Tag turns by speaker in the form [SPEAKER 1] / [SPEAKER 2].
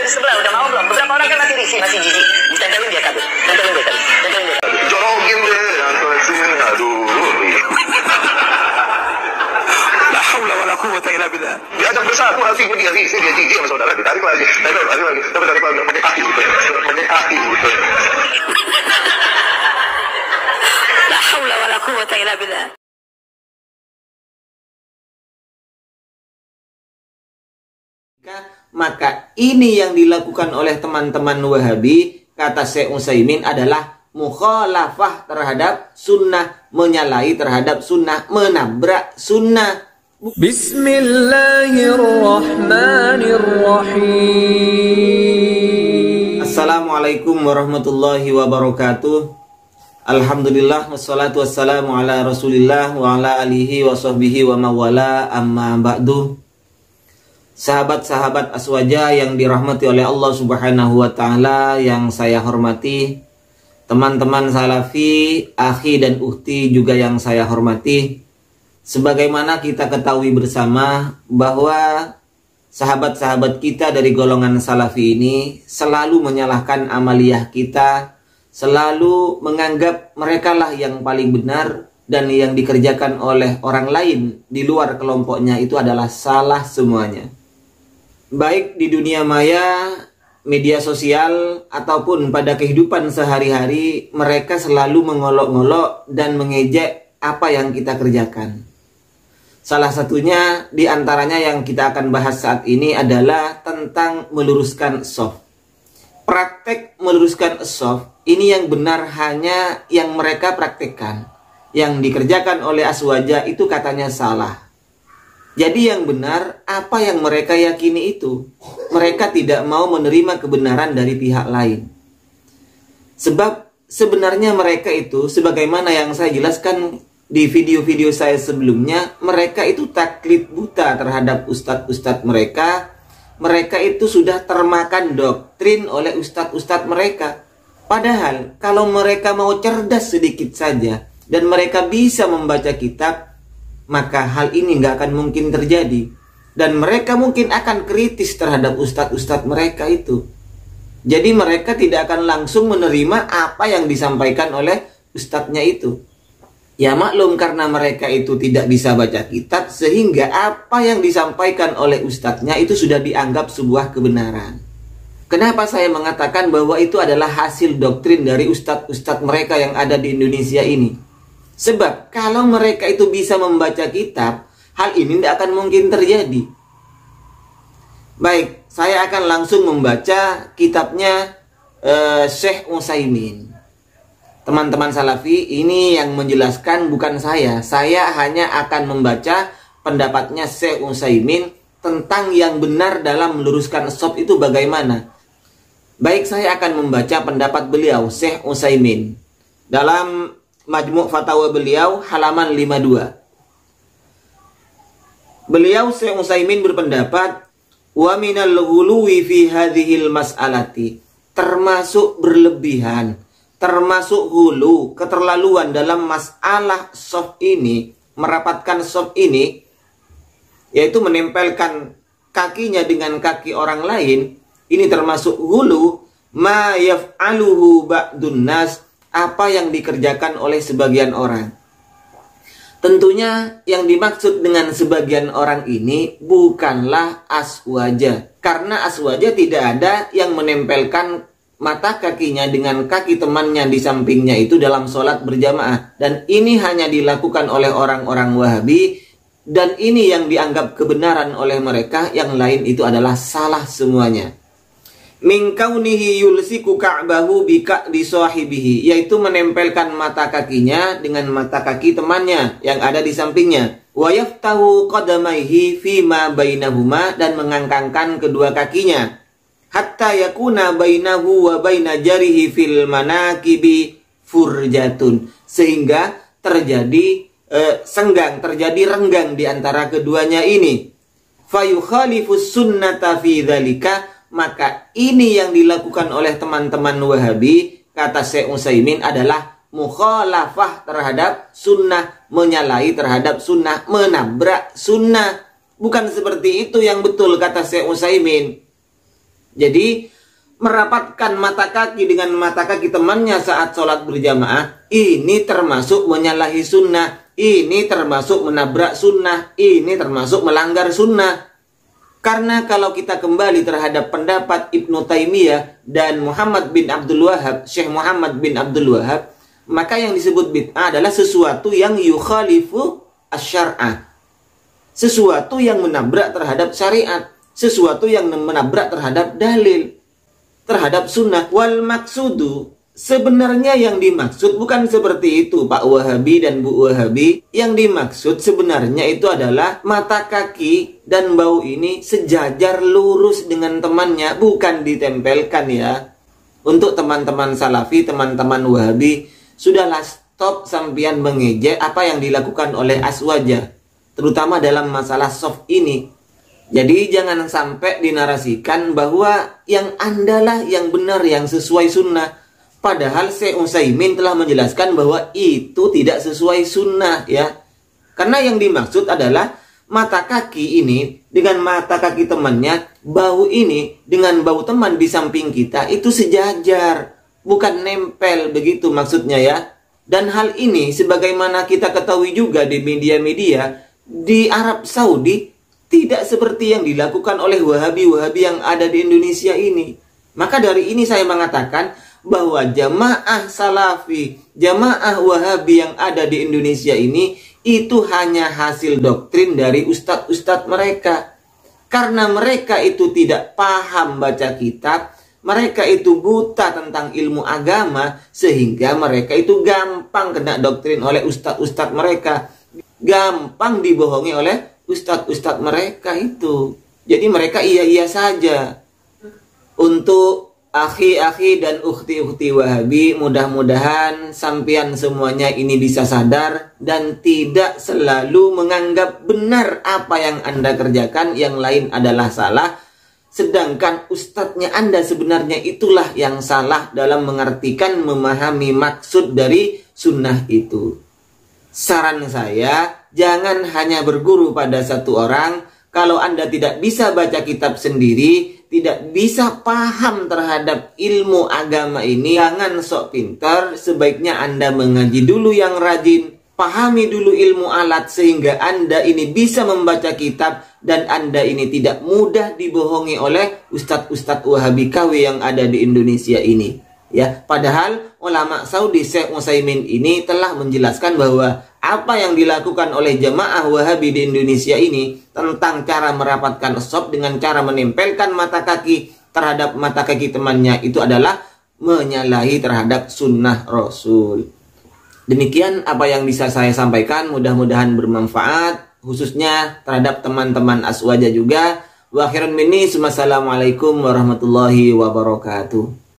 [SPEAKER 1] cewek di sebelah udah mau belum? Beberapa orang kan masih risih, masih jijik. Ditempelin dia kabur. Tempelin dia kabur. Tempelin dia kabur.
[SPEAKER 2] Jorogin deh, atau sini, aduh. La haula wala quwwata illa billah. Diajak bersatu hati dia jijik sama saudara, ditarik lagi. Tarik lagi. Pakai kaki. Pakai kaki.
[SPEAKER 1] La haula wala quwwata illa billah.
[SPEAKER 3] Maka ini yang dilakukan oleh teman-teman Wahabi, kata Syekh Utsaimin, adalah mukhalafah terhadap sunnah, menyalahi terhadap sunnah, menabrak sunnah. Bismillahirrahmanirrahim. Assalamualaikum warahmatullahi wabarakatuh. Alhamdulillah wassalatu wassalamu ala Rasulillah wa ala alihi wa sahbihi wa mawala, amma ba'du. Sahabat-sahabat Aswaja yang dirahmati oleh Allah Subhanahu wa taala yang saya hormati, teman-teman salafi, akhi dan ukhti juga yang saya hormati. Sebagaimana kita ketahui bersama bahwa sahabat-sahabat kita dari golongan salafi ini selalu menyalahkan amaliyah kita, selalu menganggap merekalah yang paling benar, dan yang dikerjakan oleh orang lain di luar kelompoknya itu adalah salah semuanya. Baik di dunia maya, media sosial, ataupun pada kehidupan sehari-hari, mereka selalu mengolok-ngolok dan mengejek apa yang kita kerjakan. Salah satunya di antaranya yang kita akan bahas saat ini adalah tentang meluruskan shaf. Praktek meluruskan shaf ini yang benar hanya yang mereka praktekkan. Yang dikerjakan oleh Aswaja itu katanya salah. Jadi yang benar apa yang mereka yakini itu. Mereka tidak mau menerima kebenaran dari pihak lain. Sebab sebenarnya mereka itu, sebagaimana yang saya jelaskan di video-video saya sebelumnya, mereka itu taklid buta terhadap ustadz-ustadz mereka. Mereka itu sudah termakan doktrin oleh ustadz-ustadz mereka. Padahal kalau mereka mau cerdas sedikit saja dan mereka bisa membaca kitab, maka hal ini nggak akan mungkin terjadi. Dan mereka mungkin akan kritis terhadap ustadz-ustadz mereka itu. Jadi mereka tidak akan langsung menerima apa yang disampaikan oleh ustadznya itu. Ya maklum, karena mereka itu tidak bisa baca kitab, sehingga apa yang disampaikan oleh ustadznya itu sudah dianggap sebuah kebenaran. Kenapa saya mengatakan bahwa itu adalah hasil doktrin dari ustadz-ustadz mereka yang ada di Indonesia ini? Sebab kalau mereka itu bisa membaca kitab, hal ini tidak akan mungkin terjadi. Baik, saya akan langsung membaca kitabnya Syekh Utsaimin. Teman-teman salafi, ini yang menjelaskan bukan saya. Saya hanya akan membaca pendapatnya Syekh Utsaimin tentang yang benar dalam meluruskan shaf itu bagaimana. Baik, saya akan membaca pendapat beliau, Syekh Utsaimin, dalam Majmu' Fatawa beliau halaman 52. Beliau Syekh Utsaimin berpendapat, wa minal ghuluwi fi hadhil mas'alati, termasuk berlebihan, termasuk hulu, keterlaluan dalam masalah shaf ini, merapatkan shaf ini, yaitu menempelkan kakinya dengan kaki orang lain. Ini termasuk hulu, ma yaf'aluhu ba'dun nas, apa yang dikerjakan oleh sebagian orang. Tentunya yang dimaksud dengan sebagian orang ini bukanlah Aswaja, karena Aswaja tidak ada yang menempelkan mata kakinya dengan kaki temannya di sampingnya itu dalam sholat berjamaah. Dan ini hanya dilakukan oleh orang-orang Wahabi, dan ini yang dianggap kebenaran oleh mereka. Yang lain itu adalah salah semuanya. Min kaunihi yulsiku ka'bahu bika'di sahibihi, yaitu menempelkan mata kakinya dengan mata kaki temannya yang ada di sampingnya. Wa yaftahu qadamaihi fima bainahuma, dan mengangkangkan kedua kakinya. Hatta yakuna bainahu wa baina jarihi fil manakibi furjatun, sehingga terjadi senggang, terjadi renggang di antara keduanya ini. Fayukhalifus sunnata fi dzalika, maka ini yang dilakukan oleh teman-teman Wahabi, kata Syekh Utsaimin, adalah mukhalafah terhadap sunnah, menyalahi terhadap sunnah, menabrak sunnah. Bukan seperti itu yang betul, kata Syekh Utsaimin. Jadi merapatkan mata kaki dengan mata kaki temannya saat sholat berjamaah, ini termasuk menyalahi sunnah, ini termasuk menabrak sunnah, ini termasuk melanggar sunnah. Karena kalau kita kembali terhadap pendapat Ibnu Taimiyah dan Muhammad bin Abdul Wahab, Syekh Muhammad bin Abdul Wahab, maka yang disebut bid'ah adalah sesuatu yang yukhalifu asy-syar'ah, sesuatu yang menabrak terhadap syariat, sesuatu yang menabrak terhadap dalil, terhadap sunnah. Wal maksudu, sebenarnya yang dimaksud bukan seperti itu Pak Wahabi dan Bu Wahabi. Yang dimaksud sebenarnya itu adalah mata kaki dan bau ini sejajar lurus dengan temannya, bukan ditempelkan ya. Untuk teman-teman Salafi, teman-teman Wahabi, sudahlah stop sampian mengejek apa yang dilakukan oleh Aswaja, terutama dalam masalah soft ini. Jadi jangan sampai dinarasikan bahwa yang Andalah yang benar, yang sesuai sunnah. Padahal Syekh Utsaimin telah menjelaskan bahwa itu tidak sesuai sunnah ya. Karena yang dimaksud adalah mata kaki ini dengan mata kaki temannya, bau ini dengan bau teman di samping kita itu sejajar, bukan nempel, begitu maksudnya ya. Dan hal ini sebagaimana kita ketahui juga di media-media di Arab Saudi tidak seperti yang dilakukan oleh Wahabi-Wahabi yang ada di Indonesia ini. Maka dari ini saya mengatakan bahwa jamaah Salafi, jamaah Wahabi yang ada di Indonesia ini itu hanya hasil doktrin dari ustadz-ustadz mereka. Karena mereka itu tidak paham baca kitab, mereka itu buta tentang ilmu agama, sehingga mereka itu gampang kena doktrin oleh ustadz-ustadz mereka, gampang dibohongi oleh ustadz-ustadz mereka itu. Jadi mereka iya-iya saja. Untuk akhi-akhi dan ukhti-ukhti Wahabi, mudah-mudahan sampian semuanya ini bisa sadar dan tidak selalu menganggap benar apa yang Anda kerjakan, yang lain adalah salah, sedangkan ustadznya Anda sebenarnya itulah yang salah dalam mengartikan, memahami maksud dari sunnah itu. Saran saya, jangan hanya berguru pada satu orang. Kalau Anda tidak bisa baca kitab sendiri, tidak bisa paham terhadap ilmu agama ini, jangan sok pintar. Sebaiknya Anda mengaji dulu yang rajin, pahami dulu ilmu alat, sehingga Anda ini bisa membaca kitab dan Anda ini tidak mudah dibohongi oleh ustadz-ustadz Wahabi KW yang ada di Indonesia ini. Ya, padahal ulama Saudi Syekh Utsaimin ini telah menjelaskan bahwa apa yang dilakukan oleh jamaah Wahabi di Indonesia ini tentang cara merapatkan shop dengan cara menempelkan mata kaki terhadap mata kaki temannya itu adalah menyalahi terhadap sunnah Rasul. Demikian apa yang bisa saya sampaikan, mudah-mudahan bermanfaat khususnya terhadap teman-teman Aswaja juga. Wa akhiran minni, wassalamualaikum warahmatullahi wabarakatuh.